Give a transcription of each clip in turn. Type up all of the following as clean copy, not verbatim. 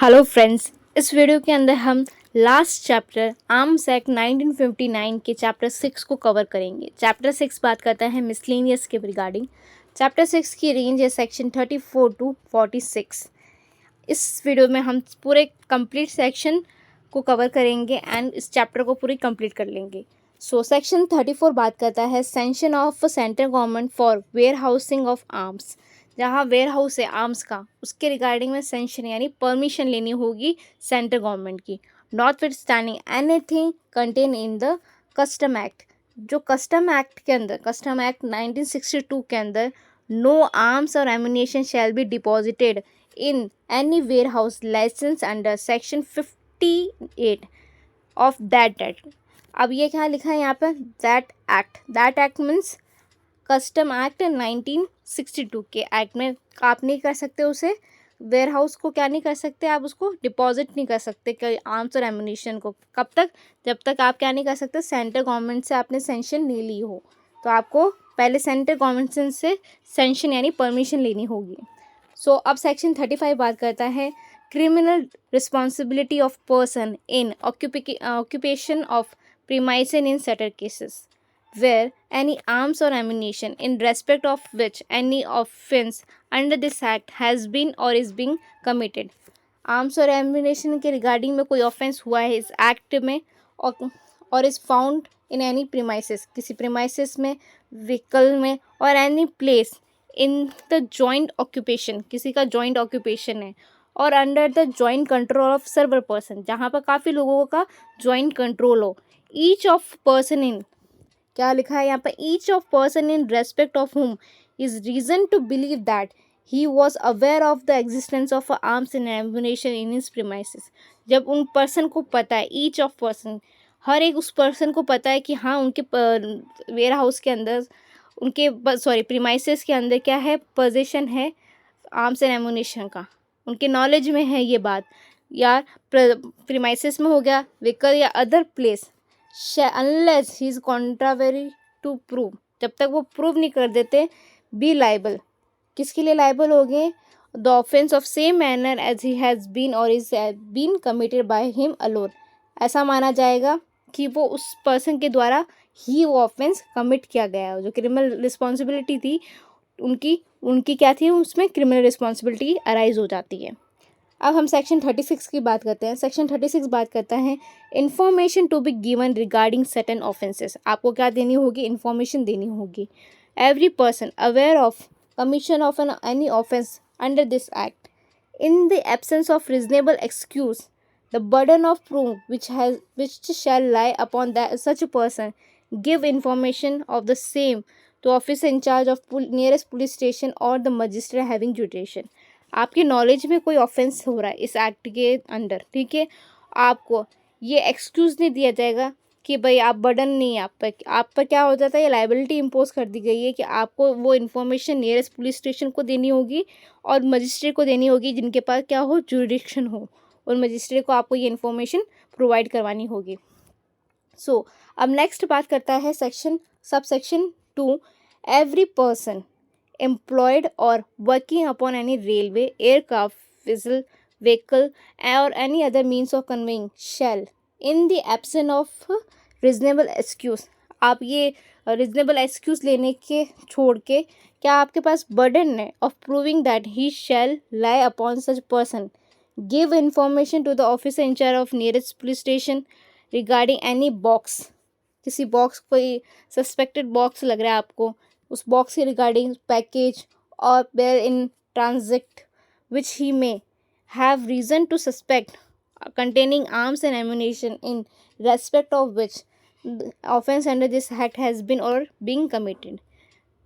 Hello friends, इस video के अंदर हम लास्ट चैप्टर आर्म्स एक्ट 1959 के चैप्टर 6 को कवर करेंगे। चैप्टर 6 बात करता है मिसलेनियस के रिगार्डिंग। चैप्टर 6 की रेंज है सेक्शन 34 टू 46। इस वीडियो में हम पूरे कंप्लीट सेक्शन को कवर करेंगे एंड इस चैप्टर को पूरी कंप्लीट कर लेंगे। सेक्शन 34 बात करता है sanction of central government for warehousing of arms. जहाँ वेयर हाउस है आर्म्स का, उसके रिगार्डिंग में सेंशन यानी परमिशन लेनी होगी सेंट्रल गवर्नमेंट की। Notwithstanding anything contained in the custom act. जो कस्टम एक्ट के अंदर, कस्टम एक्ट 1962 के अंदर, नो आर्म्स और ammunition shall be deposited in any warehouse licence under section 58 of that act. अब ये क्या लिखा है यहाँ पर, that act means custom act 1962 के एक्ट में आप नहीं कर सकते उसे, वेयर हाउस को क्या नहीं कर सकते आप, उसको डिपॉजिट नहीं कर सकते कि आर्म्स और एम्यूनिशन को। कब तक? जब तक आप क्या नहीं कर सकते, सेंट्रल गवर्नमेंट से आपने सेंशन नहीं ली हो। तो आपको पहले सेंट्रल गवर्नमेंट से सेंशन यानी परमिशन लेनी होगी। अब सेक्शन 35 बात करता है criminal responsibility of person in occupation of premises in certain cases where any arms or ammunition in respect of which any offense under this act has been or is being committed। Arms और ammunition के regarding में कोई offence हुआ है इस act में और is found in any premises, किसी प्रीमाइसेस में, व्हीकल में, और any place in the joint occupation, किसी का जॉइंट ऑक्यूपेशन है, और under the joint control of server person, जहाँ पर काफ़ी लोगों का जॉइंट कंट्रोल हो। ईच ऑफ पर्सन इन, क्या लिखा है यहाँ पर, each of person in respect of whom is reason to believe that he was aware of the existence of arms and ammunition in his premises. जब उन पर्सन को पता है, ईच ऑफ पर्सन, हर एक उस पर्सन को पता है कि हाँ उनके वेयर हाउस के अंदर, उनके प्रीमाइसेस के अंदर क्या है, पोजीशन है आर्म्स एंड एम्यूनेशन का, उनके नॉलेज में है ये बात, या प्रीमाइसेस में हो गया, व्हीकल या other place, unless he is contrary to prove, जब तक वो प्रूव नहीं कर देते, बी लाइबल, किसके लिए लाइबल हो गए, the offence of same manner as he has been or is been committed by him alone. ऐसा माना जाएगा कि वो उस पर्सन के द्वारा ही वो ऑफेंस कमिट किया गया, जो क्रिमिनल रिस्पॉन्सिबिलिटी थी उनकी क्या थी, उसमें क्रिमिनल रिस्पॉन्सिबिलिटी अराइज हो जाती है। अब हम सेक्शन 36 की बात करते हैं। सेक्शन 36 बात करता है information to be given regarding certain offences. आपको क्या देनी होगी, इन्फॉर्मेशन देनी होगी। Every person aware of commission of any offence under this act in the absence of reasonable excuse the burden of proof which shall lie upon such a person give information of the same to officer in charge of nearest police station or the magistrate having jurisdiction। आपके knowledge में कोई offence हो रहा है इस act के under, ठीक है, आपको ये एक्सक्यूज़ नहीं दिया जाएगा कि भाई आप बर्डन नहीं है आप पर क्या हो जाता है, ये लाइबिलिटी इम्पोज कर दी गई है कि आपको वो इन्फॉर्मेशन नियरेस्ट पुलिस स्टेशन को देनी होगी और मजिस्ट्रेट को देनी होगी जिनके पास क्या हो, जुरिडिक्शन हो, और मजिस्ट्रेट को आपको ये इन्फॉर्मेशन प्रोवाइड करवानी होगी। अब नेक्स्ट बात करता है sub section 2, every person employed or working upon any railway, aircraft, vessel, vehicle or any other means of conveying shall in the absence of reasonable excuse। आप ये reasonable excuse लेने के छोड़ के क्या आपके पास burden है of proving that he shall lie upon such person give information to the officer in charge of nearest police station regarding any box, किसी बॉक्स, कोई सस्पेक्टेड बॉक्स लग रहा है आपको, उस बॉक्स के रिगार्डिंग पैकेज और bear in transit which he may have reason to suspect containing arms and ammunition in respect of which offence under this act has been और बीइंग कमिटेड।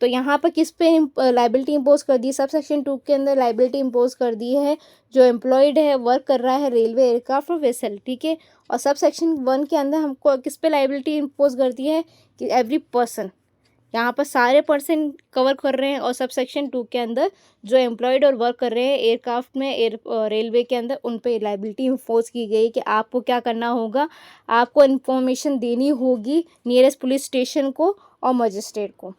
तो यहाँ पर किस पे लाइबिलिटी इम्पोज कर दी, sub section 2 के अंदर लाइबिलिटी इम्पोज कर दी है जो एम्प्लॉयड है, वर्क कर रहा है रेलवे, एयरक्राफ्ट और वेसल, ठीक है। और सब सेक्शन 1 के अंदर हमको किस पे लाइबिलिटी इम्पोज कर दी है कि एवरी पर्सन, यहाँ पर सारे पर्सन कवर कर रहे हैं, और सब सेक्शन 2 के अंदर जो एम्प्लॉयड और वर्क कर रहे हैं एयरक्राफ्ट में, रेलवे के अंदर, उन पे लाइबिलिटी इम्पोज की गई कि आपको क्या करना होगा, आपको इन्फॉर्मेशन देनी होगी नियरेस्ट पुलिस स्टेशन को और मजिस्ट्रेट को,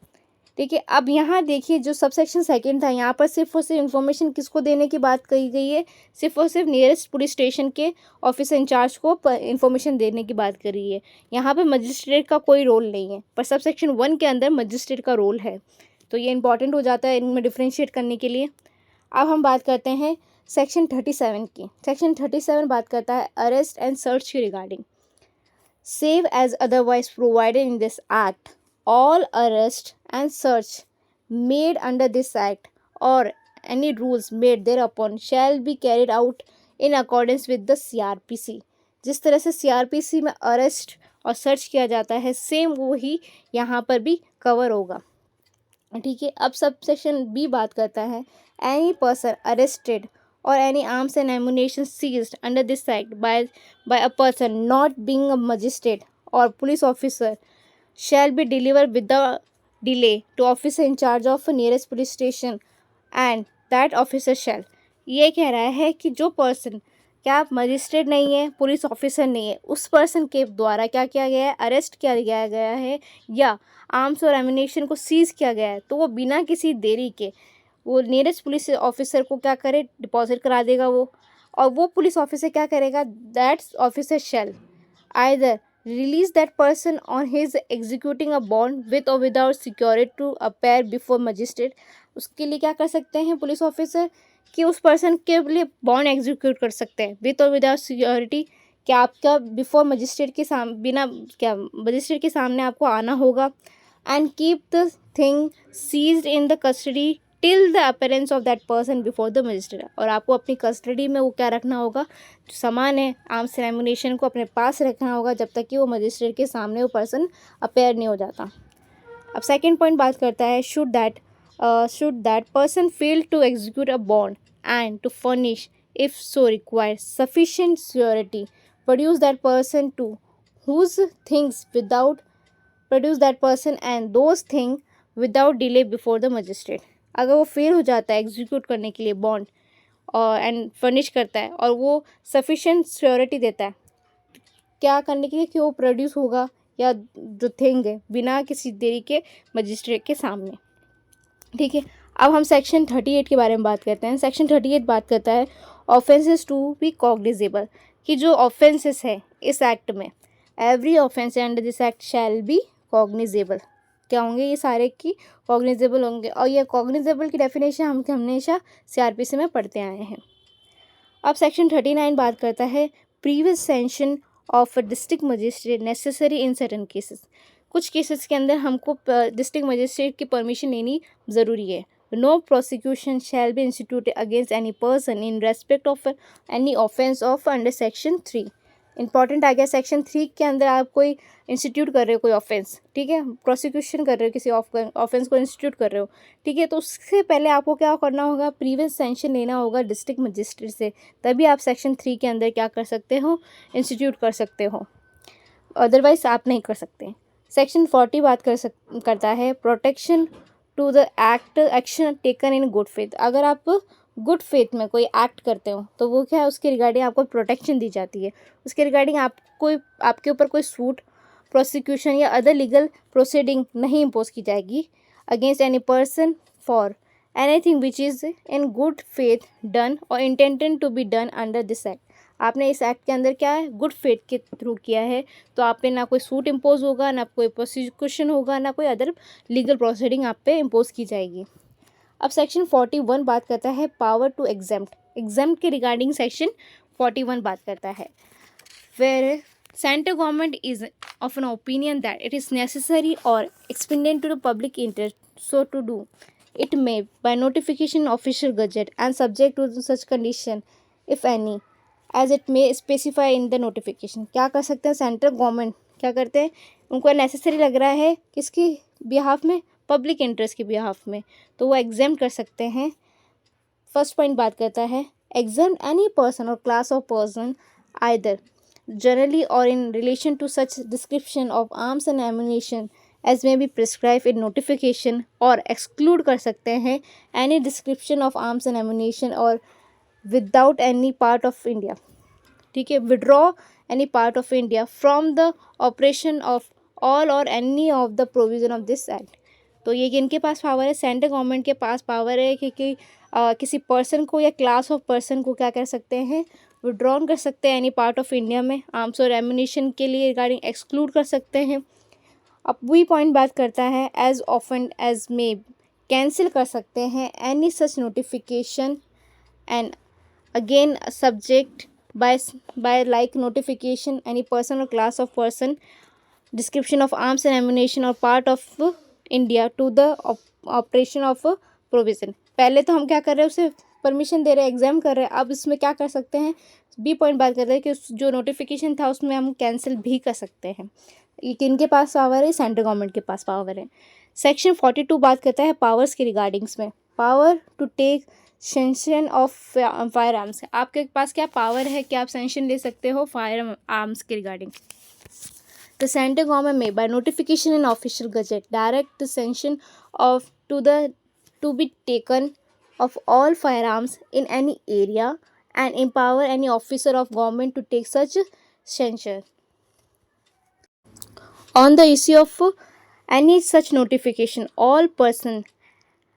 ठीक है। अब यहाँ देखिए जो सबसेक्शन सेकंड था, यहाँ पर सिर्फ और सिर्फ इन्फॉर्मेशन किसको देने की बात कही गई है, सिर्फ और सिर्फ नियरेस्ट पुलिस स्टेशन के ऑफिसर इंचार्ज को इन्फॉर्मेशन देने की बात करी है। यहाँ पे मजिस्ट्रेट का कोई रोल नहीं है, पर सबसेक्शन 1 के अंदर मजिस्ट्रेट का रोल है, तो ये इंपॉर्टेंट हो जाता है इनमें डिफ्रेंशिएट करने के लिए। अब हम बात करते हैं सेक्शन 37 की। सेक्शन 37 बात करता है अरेस्ट एंड सर्च के regarding. Save as otherwise provided in this act, all arrest and search made under this act or any rules made thereupon shall be carried out in accordance with the CRPC। जिस तरह से CRPC में arrest और search किया जाता है, same वो ही यहाँ पर भी कवर होगा। ठीक है। अब सब सेक्शन बी बात करता है any person arrested or any arms and ammunition seized under this act by a person not being a magistrate or police officer shall be delivered without delay to officer in charge of nearest police station and that officer shall। ये कह रहा है कि जो person क्या magistrate नहीं है, police officer नहीं है, उस पर्सन के द्वारा क्या किया गया है, अरेस्ट किया गया है या आर्म्स और एम्यूनेशन को सीज किया गया है, तो वो बिना किसी देरी के वो नियरेस्ट पुलिस ऑफिसर को क्या करे, डिपॉजिट करा देगा वो। और वो पुलिस ऑफिसर क्या करेगा, that officer shall either release that person on his executing a bond with और without security to appear before magistrate. उसके लिए क्या कर सकते हैं पुलिस ऑफिसर कि उस पर्सन के लिए बॉन्ड एग्जीक्यूट कर सकते हैं विद और विदाउट सिक्योरिटी, कि आपका बिफोर मजिस्ट्रेट के सामने, बिना क्या मजिस्ट्रेट के सामने आपको आना होगा। And keep the thing seized in the custody till the appearance of that person before the magistrate. और आपको अपनी कस्टडी में वो क्या रखना होगा, जो सामान है आर्म्स एंड एम्यूनेशन को अपने पास रखना होगा जब तक कि वो मजिस्ट्रेट के सामने वो पर्सन अपेयर नहीं हो जाता। अब सेकंड पॉइंट बात करता है should that person fail to execute a bond and to furnish if so required sufficient security produce that person to whose things without produce that person and those thing without delay before the magistrate. अगर वो fail हो जाता है execute करने के लिए bond और and furnish करता है और वो सफिशिएंट सिक्योरिटी देता है क्या करने के लिए, कि वो प्रोड्यूस होगा या जो थिंग है बिना किसी देरी के मजिस्ट्रेट के सामने। ठीक है। अब हम सेक्शन 38 के बारे में बात करते हैं। सेक्शन 38 बात करता है ऑफेंसेस टू बी कॉग्निजेबल, कि जो ऑफेंसेस है इस एक्ट में, every offence under this act shall B cognizable. क्या होंगे ये सारे की कॉग्निजेबल होंगे, और ये कॉग्निजेबल की डेफिनेशन हम हमेशा CRPC में पढ़ते आए हैं। अब सेक्शन 39 बात करता है previous sanction of a district magistrate necessary in certain cases. कुछ केसेस के अंदर हमको डिस्ट्रिक्ट मजिस्ट्रेट की परमिशन लेनी ज़रूरी है। No prosecution shall be instituted against any person in respect of any offence of under section 3। Important आ गया, सेक्शन 3 के अंदर आप कोई इंस्टीट्यूट कर रहे हो कोई ऑफेंस, ठीक है, प्रोसिक्यूशन कर रहे हो किसी ऑफेंस को इंस्टीट्यूट कर रहे हो, ठीक है, तो उससे पहले आपको क्या करना होगा, प्रीवियस सेंशन लेना होगा डिस्ट्रिक्ट मजिस्ट्रेट से, तभी आप सेक्शन 3 के अंदर क्या कर सकते हो, इंस्टीट्यूट कर सकते हो, अदरवाइज आप नहीं कर सकते। सेक्शन 40 बात करता है protection to the action taken in good faith. अगर आप गुड फेथ में कोई एक्ट करते हो तो वो क्या है, उसके रिगार्डिंग आपको प्रोटेक्शन दी जाती है, उसके रिगार्डिंग आपके ऊपर कोई सूट, प्रोसिक्यूशन या अदर लीगल प्रोसीडिंग नहीं इम्पोज की जाएगी against any person for anything which is in good faith done or intended to be done under this act. आपने इस एक्ट के अंदर क्या है, गुड फेथ के थ्रू किया है, तो आप पे ना कोई सूट इम्पोज होगा, ना कोई प्रोसिक्यूशन होगा, ना कोई अदर लीगल प्रोसीडिंग आप पे इम्पोज की जाएगी। अब सेक्शन 41 बात करता है पावर टू एग्जेम्प्ट के रिगार्डिंग सेक्शन 41 बात करता है where central government is of an opinion that it is necessary or expedient to the public interest so to do it may by notification official gazette and subject to such condition if any as it may specify in the notification. क्या कर सकते हैं central government, क्या करते हैं, उनको necessary लग रहा है किसकी बिहाफ में, पब्लिक इंटरेस्ट के बिहाफ में, तो वो एग्जेम्प्ट कर सकते हैं। फर्स्ट पॉइंट बात करता है exempt any person or class of person either generally or in relation to such description of arms and ammunition as may be prescribe in notification, or exclude कर सकते हैं any description of arms and ammunition or without any part of India, ठीक है, withdraw any part of India from the operation of all or any of the provision of this act। तो ये किनके पास power है? Central government के पास power है कि किसी पर्सन को या क्लास ऑफ पर्सन को क्या कर सकते हैं? विड्रॉन कर सकते हैं एनी पार्ट ऑफ इंडिया में, आर्म्स और एम्यूनिशन के लिए रिगार्डिंग एक्सक्लूड कर सकते हैं। अब वही पॉइंट बात करता है as often as may, cancel कर सकते हैं any such notification and again subject by like notification any person or class of person description of arms and ammunition or part of India to the operation of provision. पहले तो हम क्या कर रहे हैं, उसे परमिशन दे रहे हैं, एग्जाम कर रहे हैं। अब इसमें क्या कर सकते हैं? बी पॉइंट बात कर रहे हैं कि जो नोटिफिकेशन था उसमें हम कैंसिल भी कर सकते हैं। ये किनके पास पावर है? सेंट्रल गवर्नमेंट के पास पावर है। सेक्शन 42 बात करता है पावर्स के रिगार्डिंग्स में, power to take sanction of firearms. आपके पास क्या पावर है कि आप सेंशन ले सकते हो फायर आर्म्स के regarding? The central government may, by notification in official gazette, direct the sanction of to be taken of all firearms in any area and empower any officer of government to take such censure. On the issue of any such notification, all person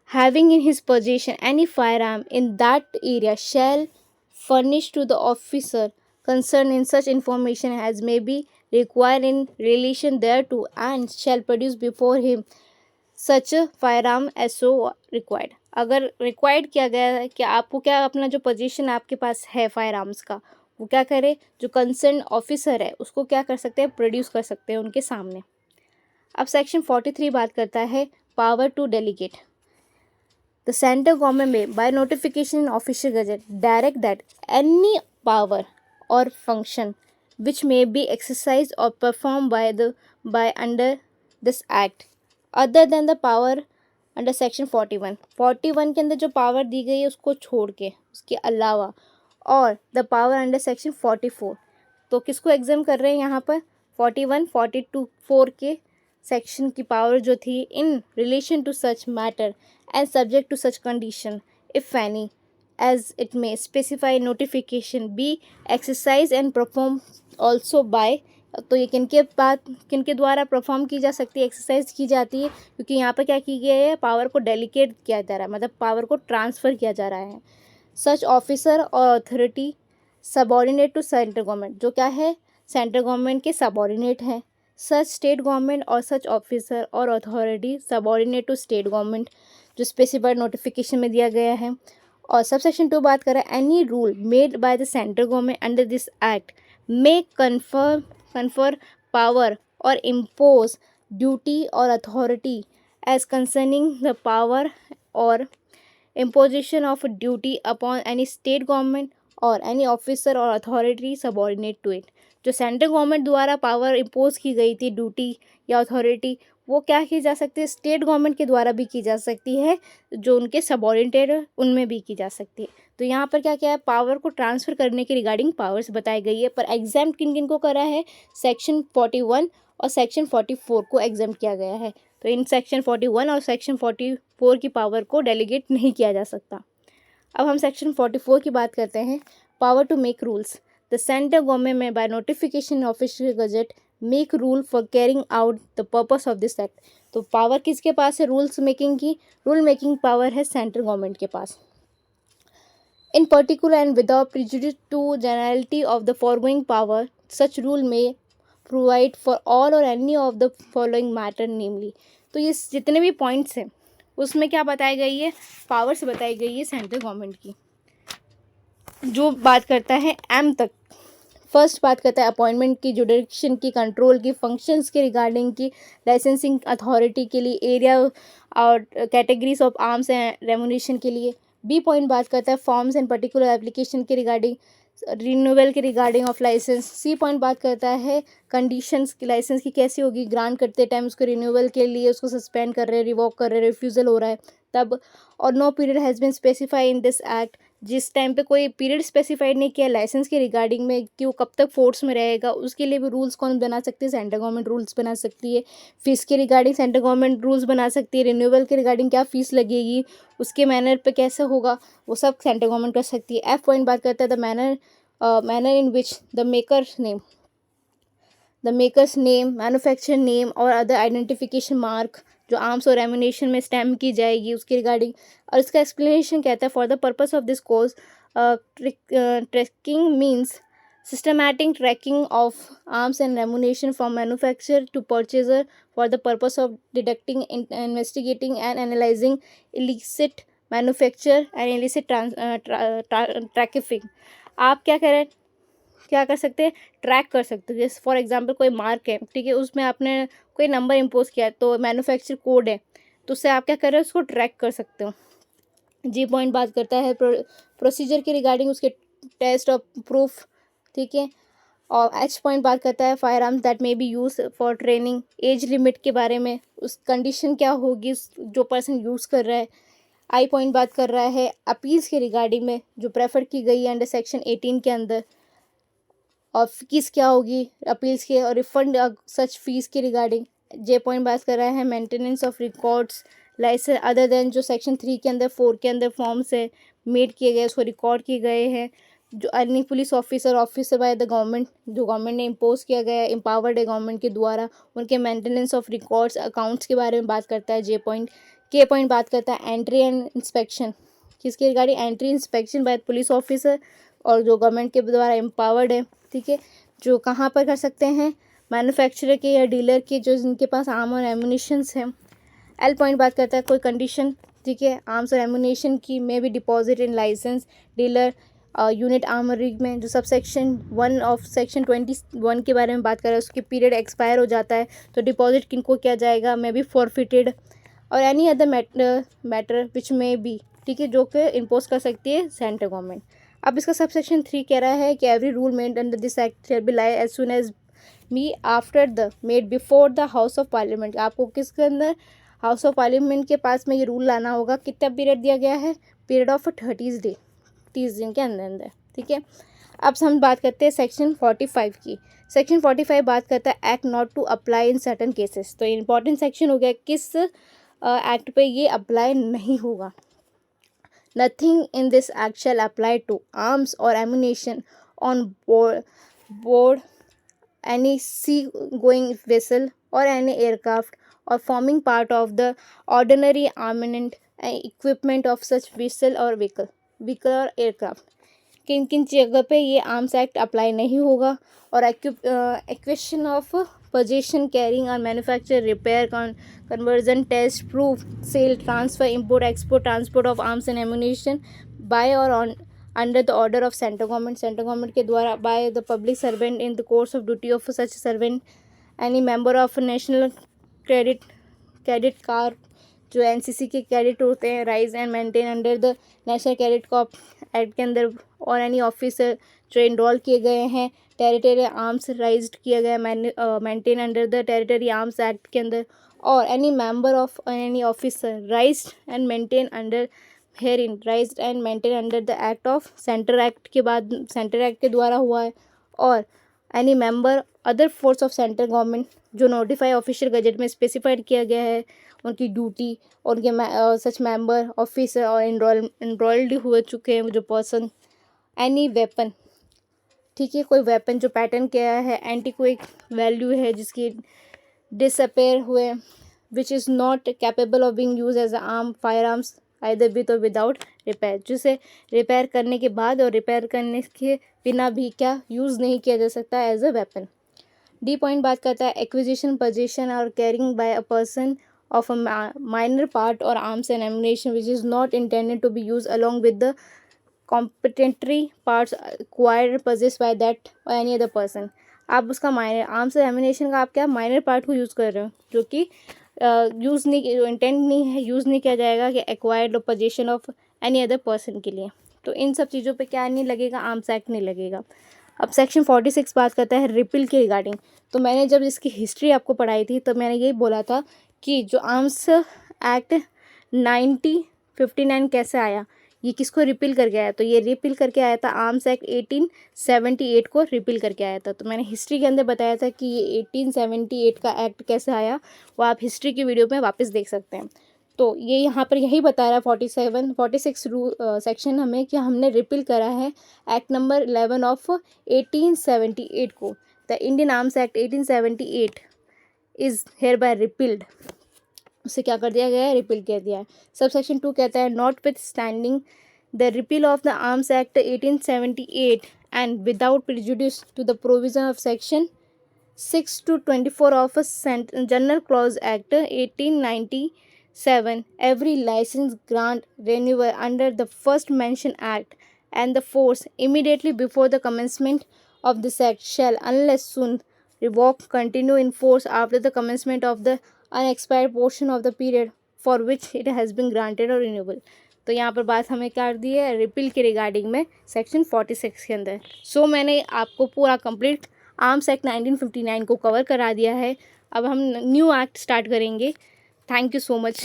having in his possession any firearm in that area shall furnish to the officer concerned in such information as may be required in relation thereto and shall produce before him such a firearm as so required. अगर required किया गया है कि आपको क्या अपना जो position आपके पास है फायर आर्म्स का, वो क्या करे? जो कंसर्न ऑफिसर है उसको क्या कर सकते हैं? प्रोड्यूस कर सकते हैं उनके सामने। अब सेक्शन 43 बात करता है power to delegate. The central government may, by notification in official gazette, direct that any power or function which may be exercised or performed by under this act, other than the power under section 41 के अंदर जो power दी गई है उसको छोड़ के, उसके अलावा, और द पावर अंडर सेक्शन 44, तो किसको एग्जाम कर रहे हैं यहाँ पर? 41, 42, 4 के सेक्शन की पावर जो थी in relation to such matter and subject to such condition if any as it may specify notification be exercise and perform also by. तो ये किनके द्वारा परफॉर्म की जा सकती है, एक्सरसाइज की जाती है, क्योंकि यहाँ पर क्या की गई है? पावर को डेलीगेट किया जा रहा है, मतलब पावर को ट्रांसफ़र किया जा रहा है। सच ऑफिसर और authority subordinate to central government, जो क्या है? सेंट्रल गवर्नमेंट के सबऑर्डिनेट हैं। सच स्टेट गवर्नमेंट और सच ऑफिसर और authority subordinate to state government, जो स्पेसिफाइड नोटिफिकेशन में दिया गया है। और सब सेक्शन 2 बात करें, any rule made by the central government under this act may confer power or impose duty or authority as concerning the power or imposition of duty upon any state government or any officer or authority subordinate to it। जो central government द्वारा power impose की गई थी, duty या authority, वो क्या की जा सकती है? स्टेट गवर्नमेंट के द्वारा भी की जा सकती है, जो उनके सबऑर्डिनेट है उनमें भी की जा सकती है। तो यहाँ पर क्या क्या है? पावर को ट्रांसफ़र करने की रिगार्डिंग पावर्स बताई गई है, पर एग्जाम किन किन को करा है? सेक्शन 41 और सेक्शन 44 को एग्जाम किया गया है। तो इन सेक्शन 41 और सेक्शन 44 की पावर को डेलीगेट नहीं किया जा सकता। अब हम सेक्शन 44 की बात करते हैं, power to make rules. The central government may by notification official gazette make rule for carrying out the purpose of this act. तो पावर किसके पास है? रूल्स मेकिंग की। रूल मेकिंग पावर है सेंट्रल गवर्नमेंट के पास। In particular and without prejudice to generality of the foregoing power, such rule may provide for all or any of the following matter namely। तो ये जितने भी points हैं उसमें क्या बताई गई है? पावर्स बताई गई है सेंट्रल गवर्नमेंट की, जो बात करता है एम तक। फर्स्ट बात करता है अपॉइंटमेंट की, जुडिक्शन की, कंट्रोल की, फंक्शंस के रिगार्डिंग की, लाइसेंसिंग अथॉरिटी के लिए, एरिया और categories of arms and ammunition के लिए। बी पॉइंट बात करता है फॉर्म्स एंड पर्टिकुलर एप्लीकेशन के रिगार्डिंग, रिन्यूअल के regarding of licence. C point बात करता है कंडीशंस की, लाइसेंस की कैसी होगी, ग्रांट करते टाइम उसको रिन्यूअल के लिए उसको सस्पेंड कर रहे हैं, रिवॉक कर रहे हैं, रिफ्यूज़ल हो रहा है तब। और no period has been specify in this act, जिस टाइम पे कोई पीरियड स्पेसिफाइड नहीं किया लाइसेंस के रिगार्डिंग में कि वो कब तक फोर्स में रहेगा, उसके लिए भी रूल्स कौन बना सकती है? सेंट्रल गवर्नमेंट रूल्स बना सकती है। फ़ीस के रिगार्डिंग सेंट्रल गवर्नमेंट रूल्स बना सकती है। रिन्यूअल के रिगार्डिंग क्या फ़ीस लगेगी, उसके मैनर पे कैसे होगा, वो सब सेंट्रल गवर्नमेंट कर सकती है। एफ पॉइंट बात करता है the manner in which the makers name, manufacture name और अदर आइडेंटिफिकेशन मार्क जो आर्म्स और एमुनेशन में स्टैम्प की जाएगी उसके रिगार्डिंग। और इसका एक्सप्लेनेशन कहता है for the purpose of this course tracking means systematic tracking of arms and ammunition from manufacturer to purchaser for the purpose of detecting, investigating and analyzing illicit manufacture and illicit trafficking। आप क्या करें, क्या कर सकते हैं, track कर सकते हो। जैसे फॉर एग्जांपल कोई मार्क है, ठीक है, उसमें आपने कोई नंबर इम्पोज किया है तो मैन्युफैक्चर कोड है, तो उससे आप क्या कर रहे हो, उसको ट्रैक कर सकते हो। जी पॉइंट बात करता है प्रोसीजर के रिगार्डिंग, उसके टेस्ट ऑफ प्रूफ, ठीक है। और एच पॉइंट बात करता है fire arms that may be use for training, age limit के बारे में, उस कंडीशन क्या होगी जो पर्सन यूज़ कर रहा है। आई पॉइंट बात कर रहा है अपील्स के रिगार्डिंग में जो प्रेफर की गई है अंडर सेक्शन 18 के अंदर, और फीस क्या होगी अपील्स के और रिफंड सच फीस के रिगार्डिंग। जे पॉइंट बात कर रहा है maintenance of records licence other than जो सेक्शन 3 के अंदर 4 के अंदर फॉर्म्स है मेड किए गए, उसको रिकॉर्ड किए गए हैं। जो earning police officer by the government, जो गवर्नमेंट ने इम्पोज किया गया है, एम्पावर्ड है गवर्नमेंट के द्वारा, उनके मेंटेनेंस ऑफ रिकॉर्ड्स अकाउंट्स के बारे में बात करता है जे पॉइंट। के पॉइंट बात करता है एंट्री एंड इंस्पेक्शन, किसके regarding, entry inspection by police officer और जो गवर्नमेंट के द्वारा एम्पावर्ड है, ठीक है, जो कहाँ पर कर सकते हैं, मैन्युफैक्चरर के या डीलर के जो जिनके पास आर्म और एमुनिशंस हैं। एल पॉइंट बात करता है कोई कंडीशन, ठीक है, आर्म्स और एमुनिशन की may be deposit in licence dealer unit armoury में, जो सब सेक्शन 1 ऑफ सेक्शन 21 के बारे में बात कर रहे हैं, उसके पीरियड एक्सपायर हो जाता है तो डिपॉजिट किनको किया जाएगा, मे बी फॉरफिटेड। और any other matter which may be, ठीक है, जो कि इम्पोज कर सकती है सेंट्रल गवर्नमेंट। अब इसका सब सेक्शन 3 कह रहा है कि every rule made under this act shall be laid as soon as may after the made before the house of parliament. आपको किसके अंदर, हाउस ऑफ पार्लियामेंट के पास में ये रूल लाना होगा। कितना पीरियड दिया गया है, पीरियड ऑफ 30 डे, 30 दिन के अंदर, ठीक है। अब हम बात करते हैं सेक्शन 45 की। सेक्शन 45 बात करता है act not to apply in certain cases. तो इंपॉर्टेंट सेक्शन हो गया, किस एक्ट पे ये अप्लाई नहीं होगा। Nothing in this act shall apply to arms और ammunition on board any sea-going vessel or any aircraft or forming part of the ordinary armament and equipment of such vessel or vehicle or aircraft। किन किन जगह पे ये arms act apply नहीं होगा। Or acquisition of possession carrying or manufacture repair conversion test proof sale transfer import export transport of arms and ammunition by or on under the order of central government, central government के द्वारा, by the public servant in the course of duty of such servant, any member of national cadet corps, जो NCC के cadet होते हैं, raise and maintain under the national cadet corps act के अंदर, और any officer जो enrol किए गए हैं टेरिटरी आर्म्स राइज किया गया maintain under the territory arms act के अंदर, और any member of any officer rise and maintain under herein rise and maintain under the act of centre act के बाद सेंटर एक्ट के द्वारा हुआ है, और any member other force of central government जो नोटिफाई ऑफिशियल गजट में specified किया गया है, उनकी ड्यूटी, उनके सच मेंबर ऑफिसर और इनरोल्ड हो चुके हैं जो पर्सन। एनी वेपन, ठीक है, कोई वेपन जो पैटर्न किया है एंटीक्विक वैल्यू है, जिसकी डिसअपेयर हुए, which is not capable of being use as arm firearms either with और विदाउट रिपेयर, जिसे रिपेयर करने के बाद और रिपेयर करने के बिना भी क्या यूज़ नहीं किया जा सकता as a weapon. D point बात करता है acquisition possession or carrying by a person of a minor part or arms and ammunition which is not intended to be use along with the complementary parts acquired possess by that or any other person. आप उसका minor arms and ammunition का आप क्या minor part को use कर रहे हो, जो कि यूज़ नहीं, इंटेंट नहीं है, यूज़ नहीं किया जाएगा कि acquired position of any other person के लिए। तो इन सब चीज़ों पे क्या नहीं लगेगा, आर्म्स एक्ट नहीं लगेगा। अब सेक्शन 46 बात करता है रिपील के रिगार्डिंग। तो मैंने जब इसकी हिस्ट्री आपको पढ़ाई थी तो मैंने यही बोला था कि जो आर्म्स एक्ट 1959 कैसे आया, ये किसको रिपील करके आया, तो ये रिपील करके आया था आर्म्स एक्ट 1878 को रिपील करके आया था। तो मैंने हिस्ट्री के अंदर बताया था कि ये 1878 का एक्ट कैसे आया, वो आप हिस्ट्री की वीडियो में वापस देख सकते हैं। तो ये यहाँ पर यही बता रहा है 46 सेक्शन हमें कि हमने रिपील करा है एक्ट नंबर 11 ऑफ 1878 को। The Indian arms act 1878 is hereby repealed. उसे क्या कर दिया गया है, रिपील कर दिया है। सब सेक्शन 2 कहता है notwithstanding the repeal of the arms act 1878 and without prejudice to the provision of section 6 to 24 of a General Clause Act 1897, every license grant renewal under the first mentioned act and the force immediately before the commencement of this act shall, unless soon revoked, continue in force after the commencement of the unexpired portion of the period for which it has been granted or renewable. तो यहाँ पर बात हमें कर दी है repeal के regarding में section 46 के अंदर। सो मैंने आपको पूरा कंप्लीट आर्म्स एक्ट 1959 को कवर करा दिया है। अब हम न्यू एक्ट स्टार्ट करेंगे। Thank you so much.